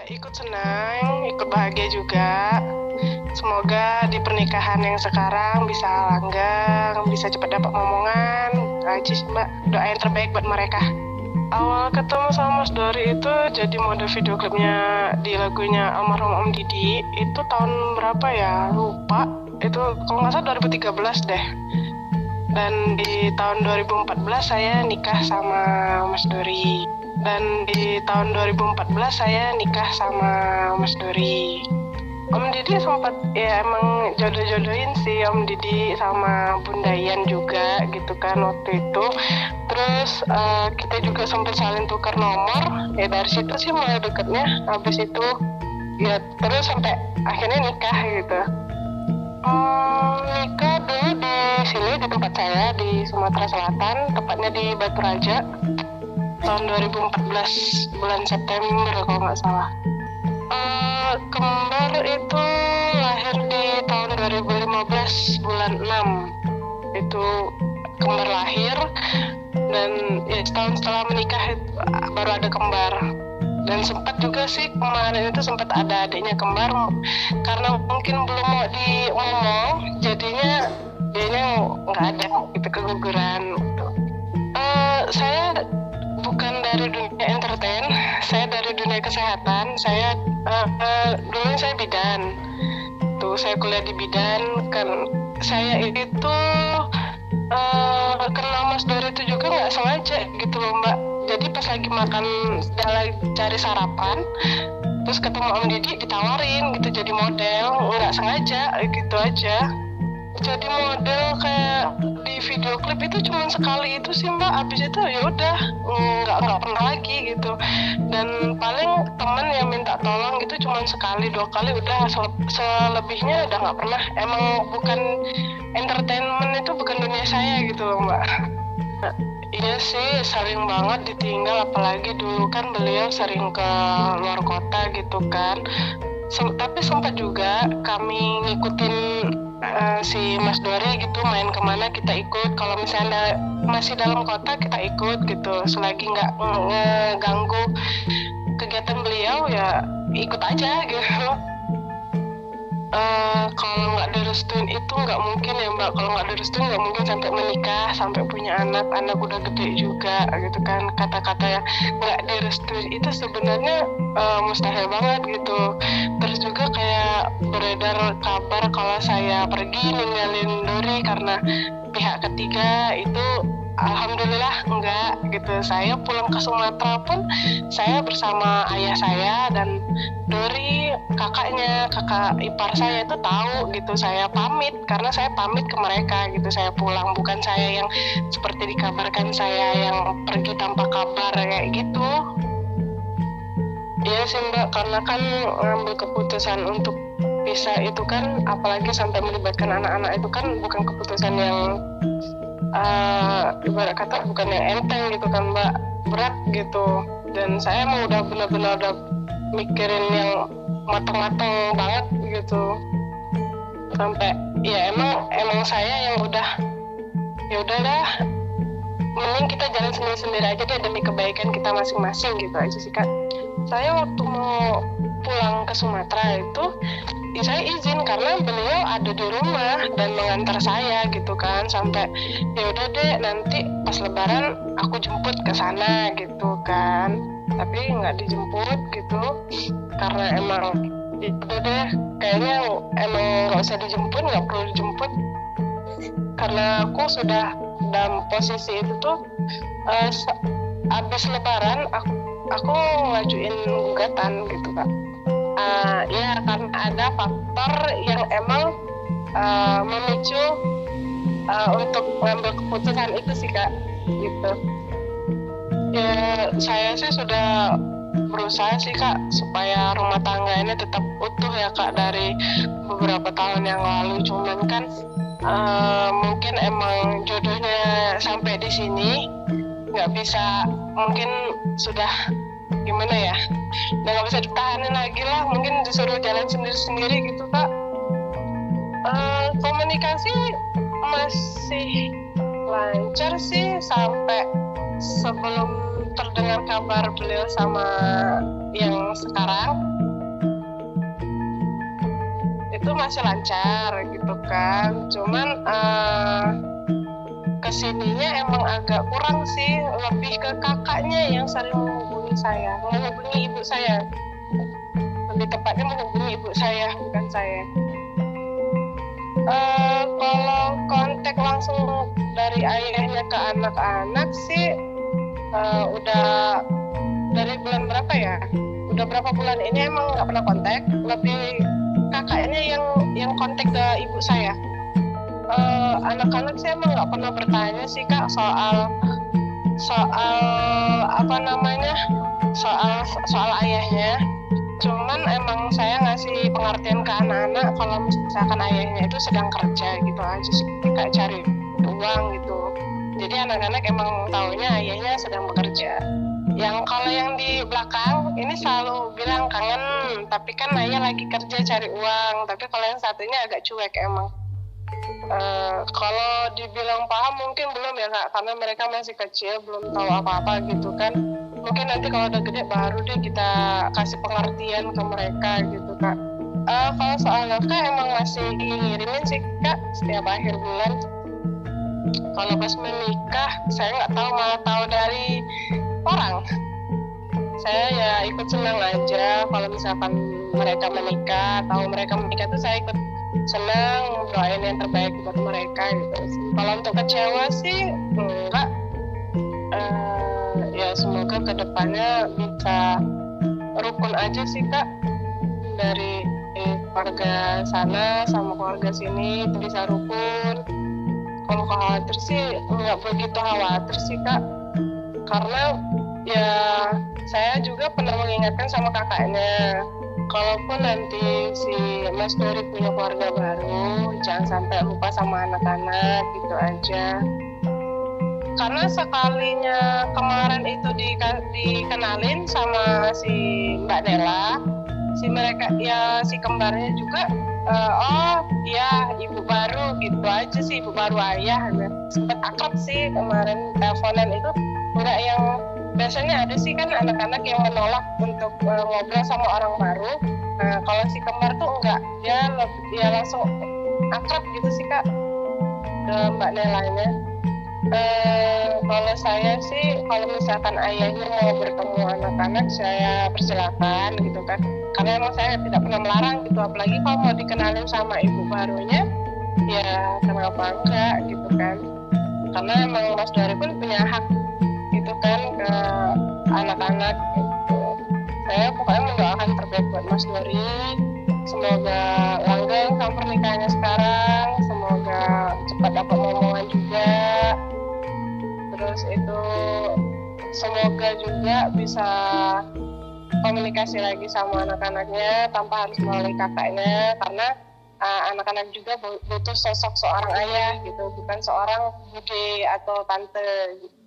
ikut senang, ikut bahagia juga. Semoga di pernikahan yang sekarang bisa langgeng, bisa cepat dapat momongan. Itu aja sih Mbak, doa yang terbaik buat mereka. Awal ketemu sama Mas Dori itu jadi mode video klipnya di lagunya almarhum Om Didi. Itu tahun berapa ya? Lupa. Itu kalau nggak salah 2013 deh. Dan di tahun 2014 saya nikah sama Mas Dori. Om Didi sempat ya emang jodoh-jodohin sih Om Didi sama Bunda Yan juga gitu kan waktu itu. Terus kita juga sempat saling tukar nomor. Ya dari situ sih mulai deketnya. Habis itu ya terus sampai akhirnya nikah gitu. Nikah dulu di sini di tempat saya di Sumatera Selatan, tepatnya di Batu Raja. Tahun 2014 bulan September kalau nggak salah. Kembar itu lahir di tahun 2015 bulan 6. Itu kembar lahir dan ya setahun setelah menikah baru ada kembar. Dan sempat juga sih kemarin itu sempat ada adiknya kembar, karena mungkin belum mau diomong jadinya dianya nggak ada gitu, keguguran gitu. Saya bukan dari dunia entertain, saya dari dunia kesehatan. Saya dulu saya bidan, tuh saya kuliah di bidan. Kan saya itu kenal Mas Dori itu juga nggak sengaja gitu loh Mbak. Jadi pas lagi makan, sedang lagi cari sarapan, terus ketemu Om Didi ditawarin gitu jadi model, nggak sengaja gitu aja. Jadi model kayak di video klip itu cuma sekali itu sih Mbak. Abis itu ya udah nggak pernah lagi gitu. Dan paling teman yang minta tolong gitu cuma sekali dua kali udah, selebihnya udah nggak pernah. Emang bukan entertainment, itu bukan dunia saya gitu loh Mbak. Iya sih, sering banget ditinggal, apalagi dulu kan beliau sering ke luar kota gitu kan. Tapi sempat juga kami ngikutin si Mas Dori gitu, main kemana kita ikut. Kalau misalnya masih dalam kota kita ikut gitu, selagi nggak ngeganggu kegiatan beliau ya ikut aja gitu. Kalau nggak direstuin itu nggak mungkin ya Mbak. Kalau nggak direstuin nggak mungkin sampai menikah, sampai punya anak udah gede juga gitu kan. Kata-kata yang nggak direstuin itu sebenarnya mustahil banget gitu. Terus juga kayak beredar kabar kalau saya pergi ninggalin Dori karena pihak ketiga, itu alhamdulillah enggak gitu. Saya pulang ke Sumatera pun saya bersama ayah saya dan Dori, kakak ipar saya itu tahu gitu. Saya pamit karena saya pamit ke mereka gitu. Saya pulang, bukan saya yang seperti dikabarkan saya yang pergi tanpa kabar kayak gitu. Iya sih Mbak, karena kan ngambil keputusan untuk pisah itu kan, apalagi sampai melibatkan anak-anak, itu kan bukan keputusan yang ibarat kata bukan yang enteng gitu kan Mbak, berat gitu. Dan saya emang udah benar-benar udah mikirin yang matang-matang banget gitu, sampai ya emang saya yang udah ya udahlah, mending kita jalan sendiri-sendiri aja deh demi kebaikan kita masing-masing gitu aja sih Kak. Saya waktu mau pulang ke Sumatera itu ya saya izin karena beliau ada di rumah dan mengantar saya gitu kan, sampai ya udah deh nanti pas lebaran aku jemput ke sana gitu kan. Tapi nggak dijemput gitu karena emang itu deh kayaknya emang nggak usah dijemput, nggak perlu dijemput, karena aku sudah dalam posisi itu tuh. Abis lebaran aku ngajuin gugatan gitu Kak. Ya karena ada faktor yang emang memicu untuk mengambil keputusan itu sih Kak gitu. Ya saya sih sudah berusaha sih Kak supaya rumah tangga ini tetap utuh ya Kak dari beberapa tahun yang lalu. Cuman kan mungkin emang jodohnya sampai di sini, nggak bisa, mungkin sudah gimana ya, udah nggak bisa ditahanin lagi lah, mungkin disuruh jalan sendiri-sendiri gitu Kak. Komunikasi masih lancar sih sampai sebelum terdengar kabar beliau sama yang sekarang itu masih lancar gitu kan, cuman kesininya emang agak kurang sih, lebih ke kakaknya yang sering menghubungi ibu saya, lebih tepatnya menghubungi ibu saya, bukan saya. Kalau kontak langsung dari ayahnya ke anak-anak sih udah dari bulan berapa ya? Udah berapa bulan ini emang nggak pernah kontak, lebih kakaknya yang kontak ke ibu saya. Anak-anak saya emang nggak pernah bertanya sih Kak soal soal ayahnya. Cuman emang saya ngasih pengertian ke anak-anak kalau misalkan ayahnya itu sedang kerja gitu aja sih, Kak, cari uang gitu. Jadi anak-anak emang taunya ayahnya sedang bekerja. Kalau yang di belakang ini selalu bilang kangen, tapi kan ayah lagi kerja cari uang. Tapi kalau yang satunya agak cuek emang. Kalau dibilang paham mungkin belum ya Kak, karena mereka masih kecil, belum tahu apa-apa gitu kan. Mungkin nanti kalau udah gede baru deh kita kasih pengertian ke mereka gitu Kak. Kalau soal nafkah emang masih ngirimin sih Kak setiap akhir bulan. Kalau pas menikah saya nggak tahu, malah tahu dari orang. Saya ya ikut senang aja kalau misalkan mereka menikah, tahu mereka menikah tuh saya ikut senang, doain yang terbaik buat mereka gitu. Kalau untuk kecewa sih enggak. Ya semoga kedepannya bisa rukun aja sih Kak, dari keluarga sana sama keluarga sini itu bisa rukun. Kalau khawatir sih nggak begitu khawatir sih Kak, karena ya saya juga pernah mengingatkan sama kakaknya, kalaupun nanti si Mas Dori punya keluarga baru, jangan sampai lupa sama anak-anak gitu aja. Karena sekalinya kemarin itu dikenalin sama si Mbak Nela, si kembarnya juga, oh iya ibu baru gitu aja sih, ibu baru ayah. Sempet akrab sih kemarin, teleponan itu enggak yang biasanya ada sih kan anak-anak yang menolak untuk ngobrol sama orang baru. Nah kalau si kembar tuh enggak, dia langsung akrab gitu sih Kak ke Mbak Nelanya. Kalau saya sih kalau misalkan ayahnya mau bertemu anak-anak saya persilakan gitu kan, karena emang saya tidak pernah melarang gitu, apalagi kalau mau dikenalin sama ibu barunya ya kenapa enggak gitu kan, karena emang Mas Dori pun punya hak gitu kan ke anak-anak gitu. Saya pokoknya mendoakan terbaik buat Mas Dori, semoga langgeng sama pernikahannya sekarang, semoga cepat dapat momongan juga. Terus itu semoga juga bisa komunikasi lagi sama anak-anaknya tanpa harus melalui kakaknya, karena anak-anak juga butuh sosok seorang ayah gitu, bukan seorang bude atau tante gitu.